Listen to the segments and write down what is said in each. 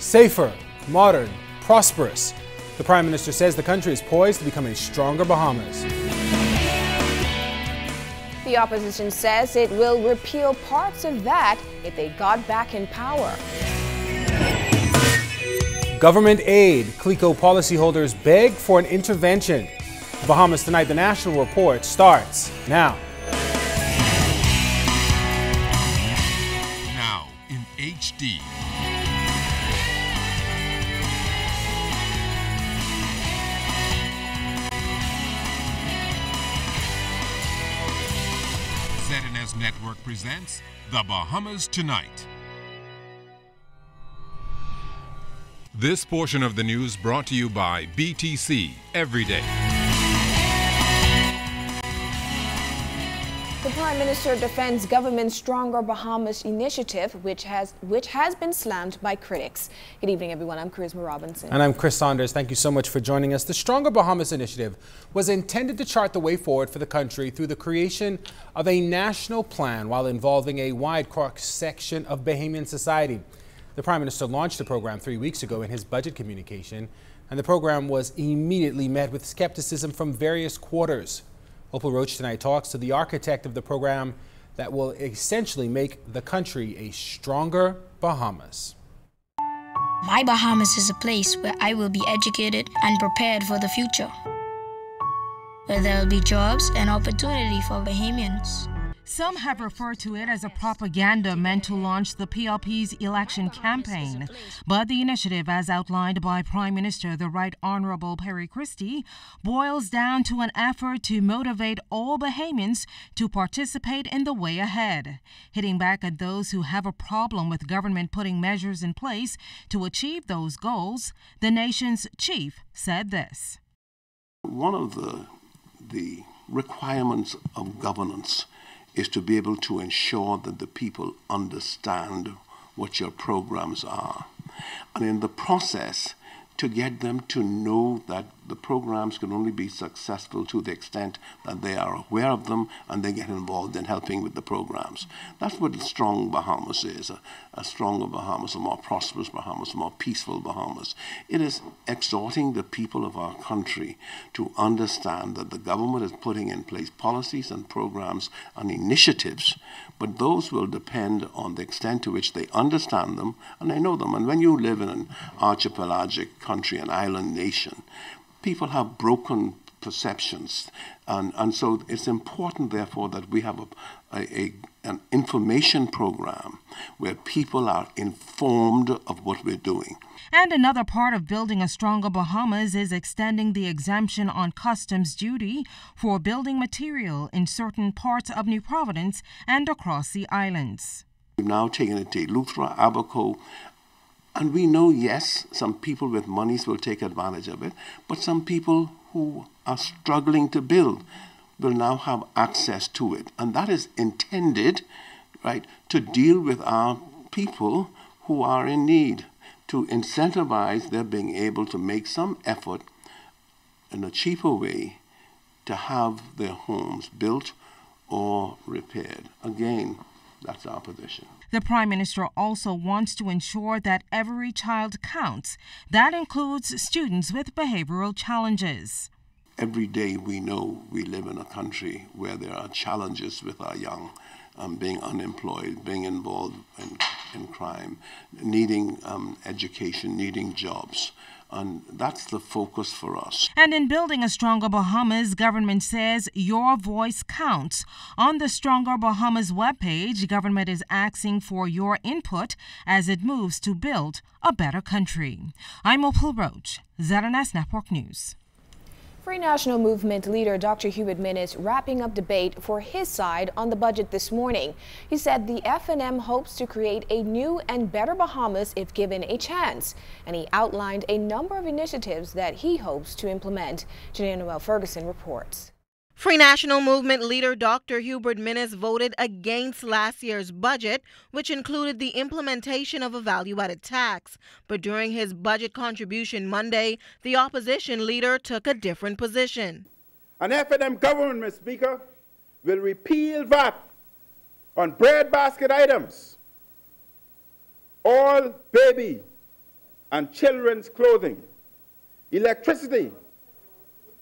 safer, modern, prosperous. The Prime Minister says the country is poised to become a stronger Bahamas. The opposition says it will repeal parts of that if they got back in power. Government aid. CLECO policyholders beg for an intervention. Bahamas Tonight, the National Report starts now. Now in HD. ZNS Network presents The Bahamas Tonight. This portion of the news brought to you by BTC Everyday. The Prime Minister defends government's Stronger Bahamas initiative, which has been slammed by critics. Good evening, everyone. I'm Charisma Robinson. And I'm Chris Saunders. Thank you so much for joining us. The Stronger Bahamas initiative was intended to chart the way forward for the country through the creation of a national plan while involving a wide cross-section of Bahamian society. The Prime Minister launched the program 3 weeks ago in his budget communication, and the program was immediately met with skepticism from various quarters. Opal Roach tonight talks to the architect of the program that will essentially make the country a stronger Bahamas. My Bahamas is a place where I will be educated and prepared for the future, where there will be jobs and opportunity for Bahamians. Some have referred to it as a propaganda meant to launch the PLP's election campaign. But the initiative, as outlined by Prime Minister the Right Honorable Perry Christie, boils down to an effort to motivate all Bahamians to participate in the way ahead. Hitting back at those who have a problem with government putting measures in place to achieve those goals, the nation's chief said this. One of the requirements of governance is to be able to ensure that the people understand what your programs are. And in the process, to get them to know that the programs can only be successful to the extent that they are aware of them and they get involved in helping with the programs. That's what a strong Bahamas is, a stronger Bahamas, a more prosperous Bahamas, a more peaceful Bahamas. It is exhorting the people of our country to understand that the government is putting in place policies and programs and initiatives, but those will depend on the extent to which they understand them and they know them. And when you live in an archipelagic country, an island nation, people have broken perceptions. And so it's important, therefore, that we have an information program where people are informed of what we're doing. And another part of building a stronger Bahamas is extending the exemption on customs duty for building material in certain parts of New Providence and across the islands. We've now taken it to Eleuthera, Abaco, and we know, yes, some people with monies will take advantage of it, but some people who are struggling to build will now have access to it. And that is intended, right, to deal with our people who are in need, to incentivize their being able to make some effort in a cheaper way to have their homes built or repaired. Again, that's our position. The Prime Minister also wants to ensure that every child counts. That includes students with behavioral challenges. Every day we know we live in a country where there are challenges with our young, being unemployed, being involved in crime, needing education, needing jobs. And that's the focus for us. And in building a stronger Bahamas, government says your voice counts. On the Stronger Bahamas webpage, government is asking for your input as it moves to build a better country. I'm Opal Roach, ZNS Network News. Free National Movement leader Dr. Hubert Minnis wrapping up debate for his side on the budget this morning. He said the FNM hopes to create a new and better Bahamas if given a chance. And he outlined a number of initiatives that he hopes to implement. Janine Noel Ferguson reports. Free National Movement leader Dr. Hubert Minnis voted against last year's budget, which included the implementation of a value-added tax. But during his budget contribution Monday, the opposition leader took a different position. An FNM government, Mr. Speaker, will repeal VAT on breadbasket items, all baby, and children's clothing, electricity,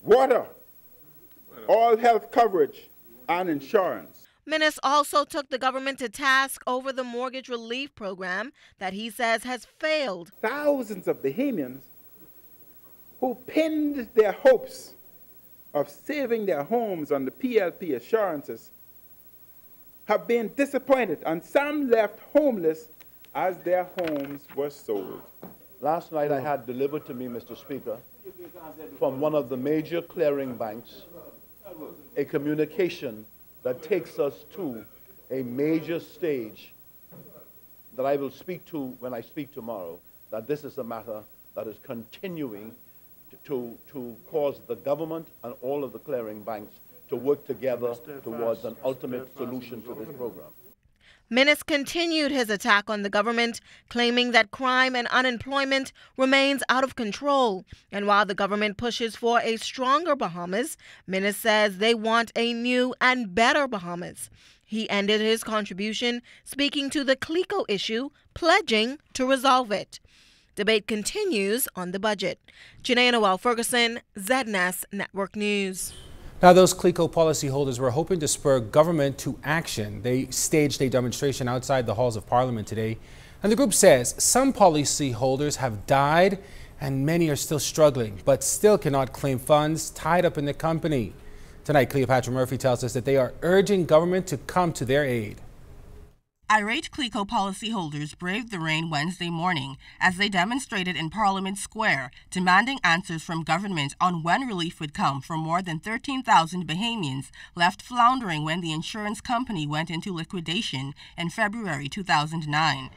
water, all health coverage, and insurance. Minnis also took the government to task over the mortgage relief program that he says has failed. Thousands of Bahamians who pinned their hopes of saving their homes on the PLP assurances have been disappointed, and some left homeless as their homes were sold. Last night I had delivered to me, Mr. Speaker, from one of the major clearing banks, a communication that takes us to a major stage that I will speak to when I speak tomorrow, that this is a matter that is continuing to cause the government and all of the clearing banks to work together towards an ultimate solution to this program. Minnis continued his attack on the government, claiming that crime and unemployment remains out of control. And while the government pushes for a stronger Bahamas, Minnis says they want a new and better Bahamas. He ended his contribution speaking to the CLECO issue, pledging to resolve it. Debate continues on the budget. Janae Noel Ferguson, ZNS Network News. Now, those CLECO policyholders were hoping to spur government to action. They staged a demonstration outside the halls of Parliament today. And the group says some policyholders have died and many are still struggling, but still cannot claim funds tied up in the company. Tonight, Cleopatra Murphy tells us that they are urging government to come to their aid. Irate CLECO policyholders braved the rain Wednesday morning as they demonstrated in Parliament Square, demanding answers from government on when relief would come for more than 13,000 Bahamians left floundering when the insurance company went into liquidation in February 2009.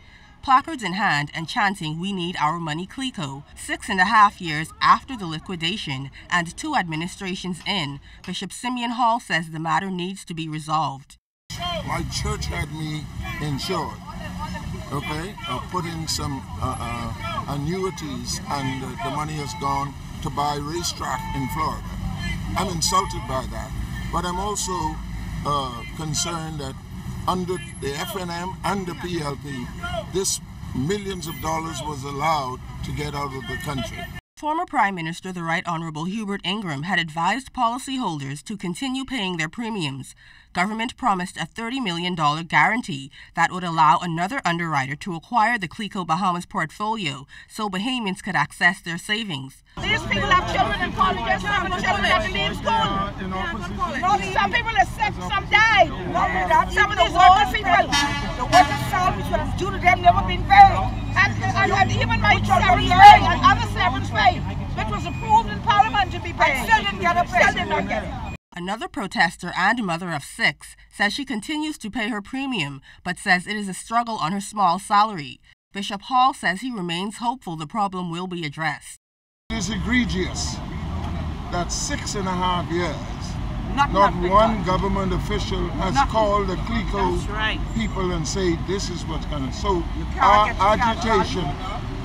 Placards in hand and chanting, "We need our money, CLECO." 6.5 years after the liquidation and 2 administrations in, Bishop Simeon Hall says the matter needs to be resolved. My church had me insured, okay? Put in some annuities, and the money has gone to buy racetrack in Florida. I'm insulted by that, but I'm also concerned that under the FNM and the PLP, this millions of dollars was allowed to get out of the country. Former Prime Minister the Right Honorable Hubert Ingram had advised policyholders to continue paying their premiums. Government promised a $30 million guarantee that would allow another underwriter to acquire the CLECO Bahamas portfolio so Bahamians could access their savings. These people have children in college, some children have to leave school. Some people are sick, some died. Some of these older people, the workers' salaries that is due to them never been paid. And even my severance pay and other severance pay, which was approved in Parliament to be paid. Still didn't get it. Still did not get it. Another protester and mother of 6 says she continues to pay her premium, but says it is a struggle on her small salary. Bishop Hall says he remains hopeful the problem will be addressed. It is egregious that 6.5 years, not one government official has called the CLECO people and say this is what's going to. So our agitation,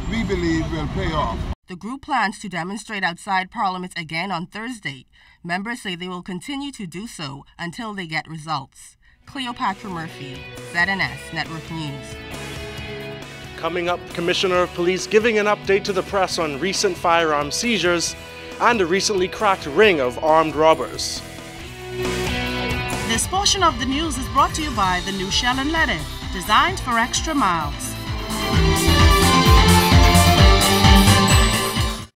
we believe, will pay off. The group plans to demonstrate outside Parliament again on Thursday. Members say they will continue to do so until they get results. Cleopatra Murphy, ZNS Network News. Coming up, Commissioner of Police giving an update to the press on recent firearm seizures and a recently cracked ring of armed robbers. This portion of the news is brought to you by the new Shell & Leden, designed for extra miles.